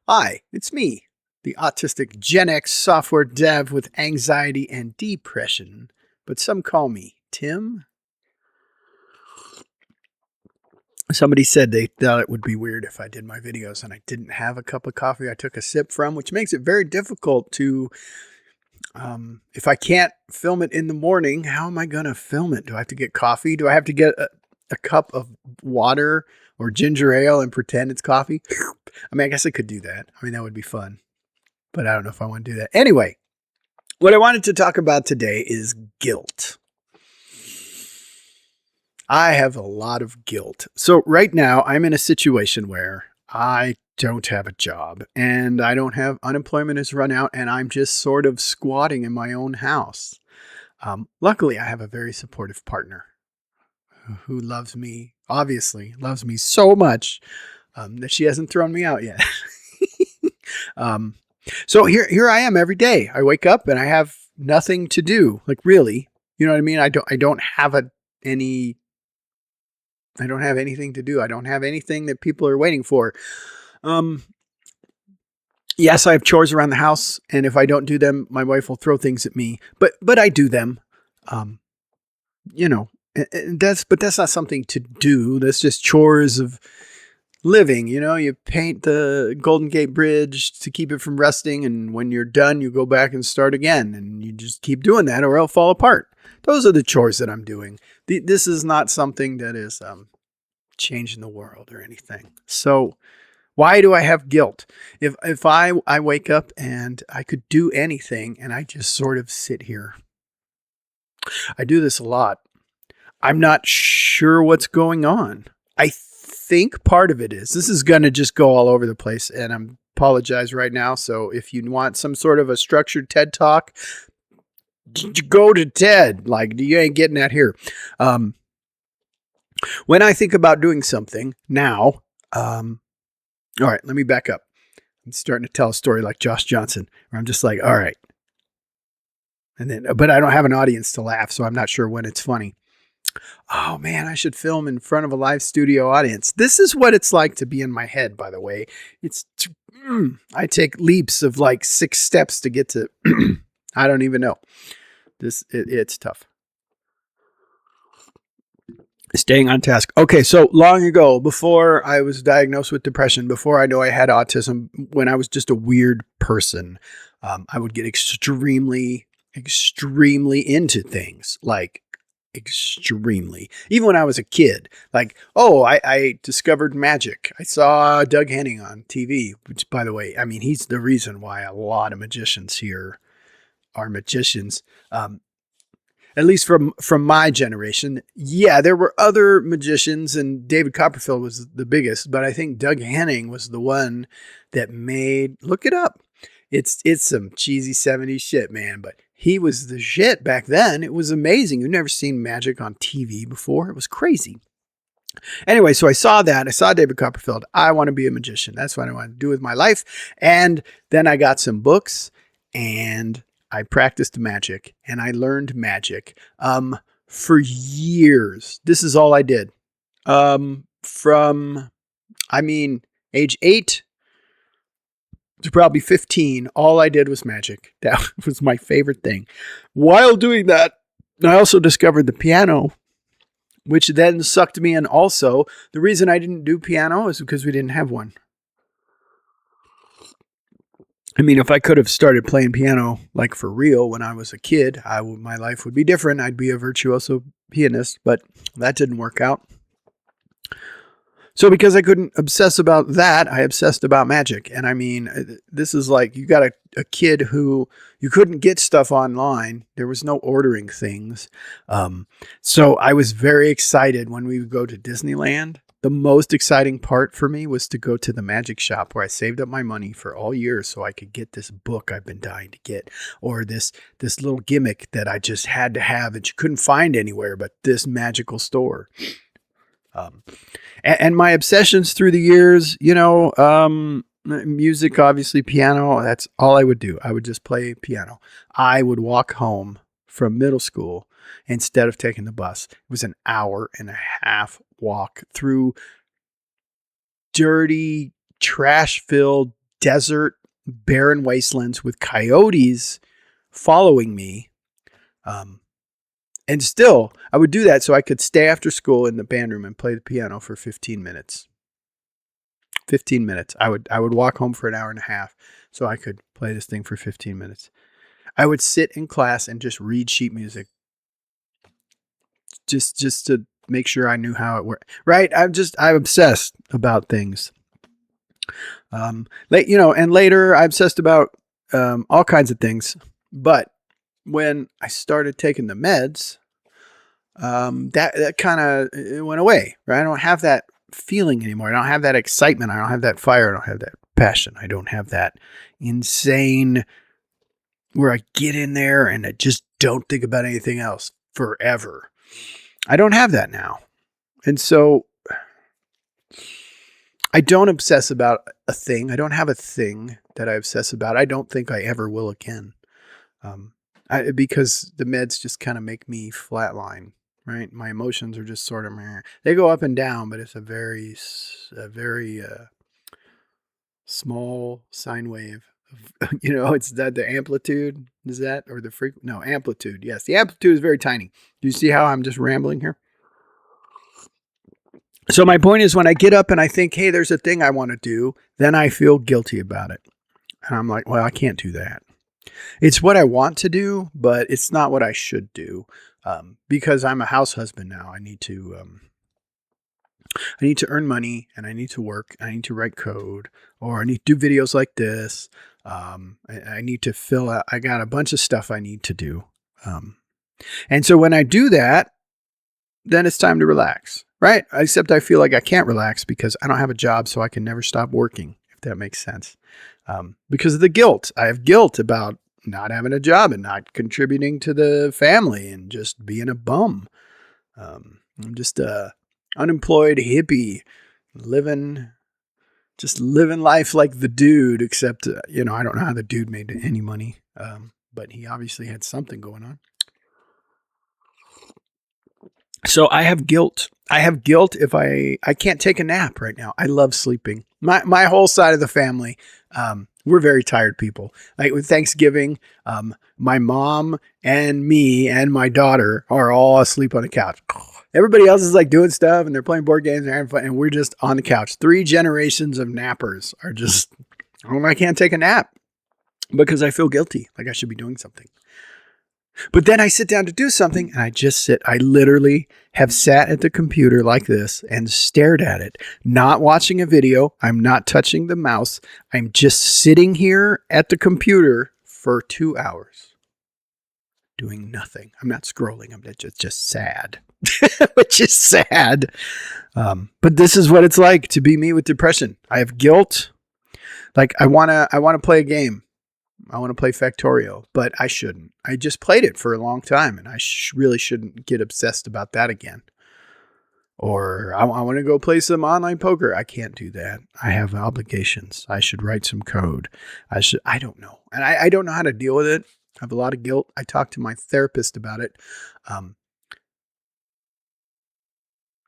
Hi, it's me, the autistic Gen X software dev with anxiety and depression, but some call me Tim. Somebody said they thought it would be weird if I did my videos and I didn't have a cup of coffee I took a sip from, which makes it very difficult to, if I can't film it in the morning, how am I going to film it? Do I have to get coffee? Do I have to get a cup of water or ginger ale and pretend it's coffee? I mean, I guess I could do that. I mean, that would be fun. But I don't know if I want to do that. Anyway, what I wanted to talk about today is guilt. I have a lot of guilt. So right now I'm in a situation where I don't have a job and I don't have unemployment has run out and I'm just sort of squatting in my own house. Luckily, I have a very supportive partner who loves me, obviously loves me so much that she hasn't thrown me out yet. um, So here I am every day. I wake up and I have nothing to do. Like really, you know what I mean? I don't have I don't have anything to do. I don't have anything that people are waiting for. Um yes, I have chores around the house, and if I don't do them, my wife will throw things at me. But I do them. Um you know, and that's not something to do. That's just chores of living. You paint the Golden Gate Bridge to keep it from rusting, and when you're done, you go back and start again, and you just keep doing that or it'll fall apart. Those are the chores that I'm doing. This is not something that is changing the world or anything. So why do I have guilt? If I wake up and I could do anything and I just sort of sit here. I do this a lot. I'm not sure what's going on. I think part of it is this is going to just go all over the place, and I apologize right now. So if you want some sort of a structured TED talk, go to TED. Like you ain't getting that here. When I think about doing something now, all right, let me back up. I'm starting to tell a story like Josh Johnson, where I'm just like, all right. And then, but I don't have an audience to laugh, so I'm not sure when it's funny. Oh man, I should film in front of a live studio audience. This is what it's like to be in my head, by the way. I take leaps of like 6 steps to get to, I don't even know. It's tough. Staying on task. Okay, so long ago, before I was diagnosed with depression, before I know I had autism, when I was just a weird person, I would get extremely into things, like extremely. Even when I was a kid, like, I discovered magic. I saw Doug Henning on TV, which, by the way, I mean, he's the reason why a lot of magicians here are magicians. At least from my generation. Yeah, there were other magicians, and David Copperfield was the biggest, but I think Doug Henning was the one that look it up. It's some cheesy 70s shit, man, but he was the shit back then. It was amazing. You've never seen magic on TV before. It was crazy. Anyway, so I saw that. I saw David Copperfield. I want to be a magician. That's what I want to do with my life. And then I got some books and I practiced magic and I learned magic for years. This is all I did. From age 8 to probably 15, all I did was magic. That was my favorite thing. While doing that, I also discovered the piano, which then sucked me in also. The reason I didn't do piano is because we didn't have one. I mean, if I could have started playing piano like for real when I was a kid, my life would be different. I'd be a virtuoso pianist, but that didn't work out. So because I couldn't obsess about that, I obsessed about magic. And I mean, this is like you got a kid who you couldn't get stuff online. There was no ordering things. So I was very excited when we would go to Disneyland. The most exciting part for me was to go to the magic shop where I saved up my money for all years so I could get this book I've been dying to get, or this little gimmick that I just had to have that you couldn't find anywhere but this magical store. And my obsessions through the years, music, obviously piano, that's all I would do. I would just play piano. I would walk home from middle school instead of taking the bus. It was an hour and a half walk through dirty, trash-filled, desert, barren wastelands with coyotes following me. And still, I would do that so I could stay after school in the band room and play the piano for 15 minutes. 15 minutes. I would walk home for an hour and a half so I could play this thing for 15 minutes. I would sit in class and just read sheet music. Just to make sure I knew how it worked. Right? I'm obsessed about things. And later I obsessed about all kinds of things. But when I started taking the meds, that kind of went away, right? I don't have that feeling anymore. I don't have that excitement. I don't have that fire. I don't have that passion. I don't have that insane where I get in there and I just don't think about anything else forever. I don't have that now. And so I don't obsess about a thing. I don't have a thing that I obsess about. I don't think I ever will again. Because the meds just kind of make me flatline, right? My emotions are just sort of, they go up and down, but it's a very small sine wave. It's the amplitude. Is that, or the frequency? No, amplitude. Yes. The amplitude is very tiny. Do you see how I'm just rambling here? So my point is, when I get up and I think, hey, there's a thing I want to do, then I feel guilty about it. And I'm like, well, I can't do that. It's what I want to do, but it's not what I should do. Because I'm a house husband now. I need to earn money, and I need to work, and I need to write code, or I need to do videos like this. I need to fill out, I got a bunch of stuff I need to do. And so when I do that, then it's time to relax, right? Except I feel like I can't relax because I don't have a job, so I can never stop working, if that makes sense. Because of the guilt. I have guilt about not having a job and not contributing to the family and just being a bum. I'm just a unemployed hippie living life like the dude, except, I don't know how the dude made any money. But he obviously had something going on. So I have guilt. I have guilt if I can't take a nap right now. I love sleeping. My whole side of the family, we're very tired people. Like with Thanksgiving, my mom and me and my daughter are all asleep on the couch. Everybody else is like doing stuff and they're playing board games and having fun, and we're just on the couch. 3 generations of nappers are just, I can't take a nap because I feel guilty, like I should be doing something. But then I sit down to do something and I just sit. I literally have sat at the computer like this and stared at it, not watching a video. I'm not touching the mouse. I'm just sitting here at the computer for 2 hours doing nothing. I'm not scrolling. I'm just sad, which is sad. But this is what it's like to be me with depression. I have guilt. Like I want to play a game. I want to play Factorio, but I shouldn't. I just played it for a long time, and I really shouldn't get obsessed about that again. Or I want to go play some online poker. I can't do that. I have obligations. I should write some code. I don't know. And I don't know how to deal with it. I have a lot of guilt. I talked to my therapist about it.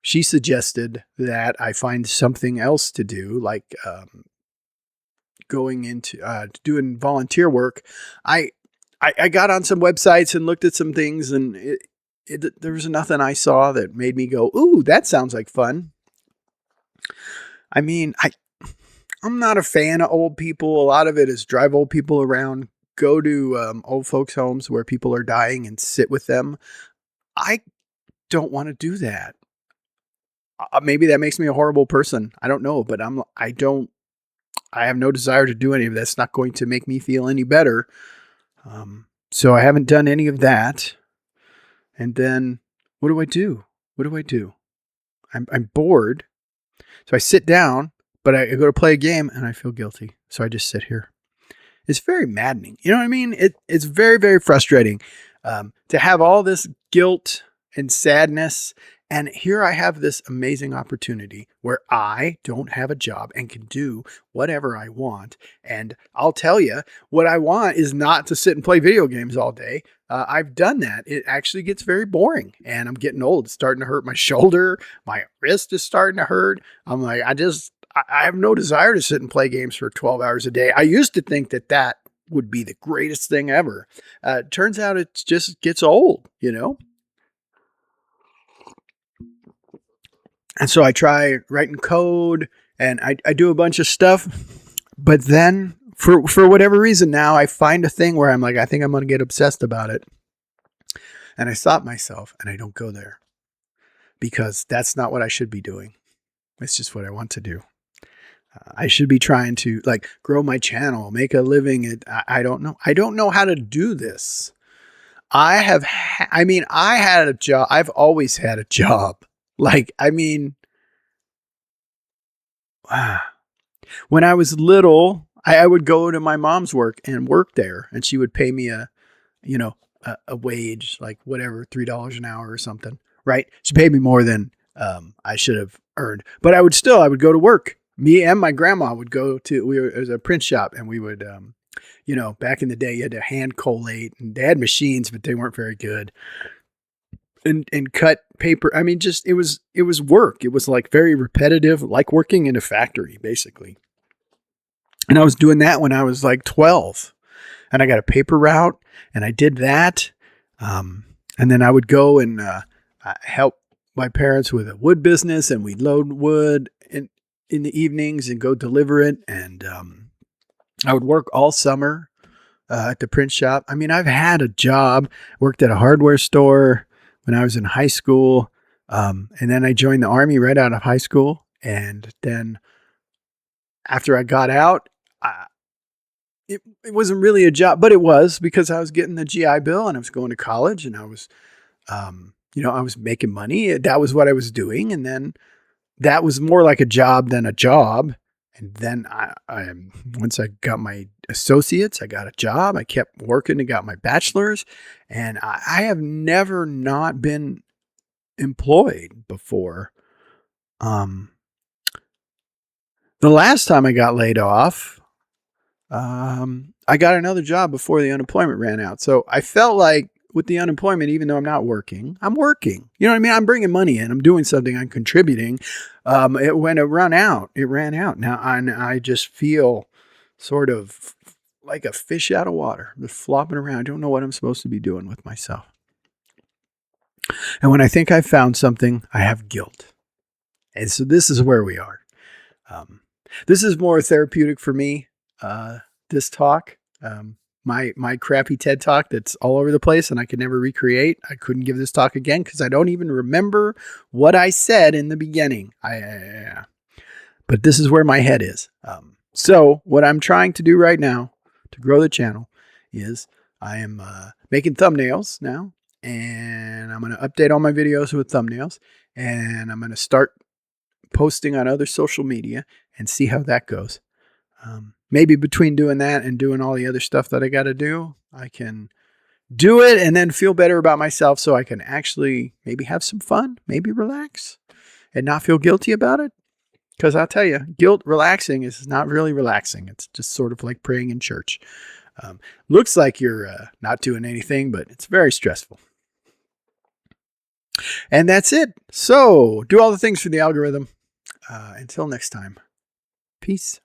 She suggested that I find something else to do, like going into doing volunteer work. I got on some websites and looked at some things, and there was nothing I saw that made me go, ooh, that sounds like fun. I mean, I'm not a fan of old people. A lot of it is drive old people around, go to old folks' homes where people are dying and sit with them. I don't want to do that. Maybe that makes me a horrible person. I don't know, but I have no desire to do any of that. It's not going to make me feel any better. So I haven't done any of that. And then what do I do? What do I do? I'm bored. So I sit down, but I go to play a game and I feel guilty. So I just sit here. It's very maddening. You know what I mean? It's very, very frustrating to have all this guilt and sadness. And here I have this amazing opportunity where I don't have a job and can do whatever I want. And I'll tell you, what I want is not to sit and play video games all day. I've done that. It actually gets very boring, and I'm getting old. It's starting to hurt my shoulder. My wrist is starting to hurt. I'm like, I have no desire to sit and play games for 12 hours a day. I used to think that that would be the greatest thing ever. Turns out it just gets old, you know? And so I try writing code and I do a bunch of stuff, but then for whatever reason now I find a thing where I'm like, I think I'm going to get obsessed about it. And I stop myself and I don't go there because that's not what I should be doing. It's just what I want to do. I should be trying to like grow my channel, make a living. I don't know. I don't know how to do this. I had a job. I've always had a job. Like, I mean, when I was little, I would go to my mom's work and work there, and she would pay me a wage, like whatever, $3 an hour or something, right? She paid me more than I should have earned, but I would go to work. Me and my grandma would go to, it was a print shop, and we would, back in the day, you had to hand collate, and they had machines, but they weren't very good. And cut paper. I mean, just, it was work. It was like very repetitive, like working in a factory, basically. And I was doing that when I was like 12, and I got a paper route, and I did that. And then I would go and help my parents with a wood business, and we'd load wood in the evenings and go deliver it. And I would work all summer at the print shop. I mean, I've had a job, worked at a hardware store when I was in high school. And then I joined the Army right out of high school. And then after I got out, it wasn't really a job, but it was, because I was getting the GI Bill and I was going to college, and I was, I was making money. That was what I was doing. And then that was more like a job than a job. And then once I got my associates, I got a job. I kept working and got my bachelor's, and I have never not been employed before. The last time I got laid off, I got another job before the unemployment ran out. So I felt like with the unemployment, even though I'm not working, I'm working. You know what I mean? I'm bringing money in. I'm doing something. I'm contributing. When it ran out. Now I just feel sort of like a fish out of water, just flopping around. I don't know what I'm supposed to be doing with myself. And when I think I found something, I have guilt. And so this is where we are. This is more therapeutic for me. This talk, my crappy TED talk that's all over the place and I could never recreate. I couldn't give this talk again because I don't even remember what I said in the beginning. But this is where my head is. So what I'm trying to do right now to grow the channel is I am making thumbnails now, and I'm going to update all my videos with thumbnails, and I'm going to start posting on other social media and see how that goes. Maybe between doing that and doing all the other stuff that I got to do, I can do it and then feel better about myself so I can actually maybe have some fun, maybe relax and not feel guilty about it. Because I'll tell you, relaxing is not really relaxing. It's just sort of like praying in church. Looks like you're not doing anything, but it's very stressful. And that's it. So do all the things for the algorithm. Until next time, peace.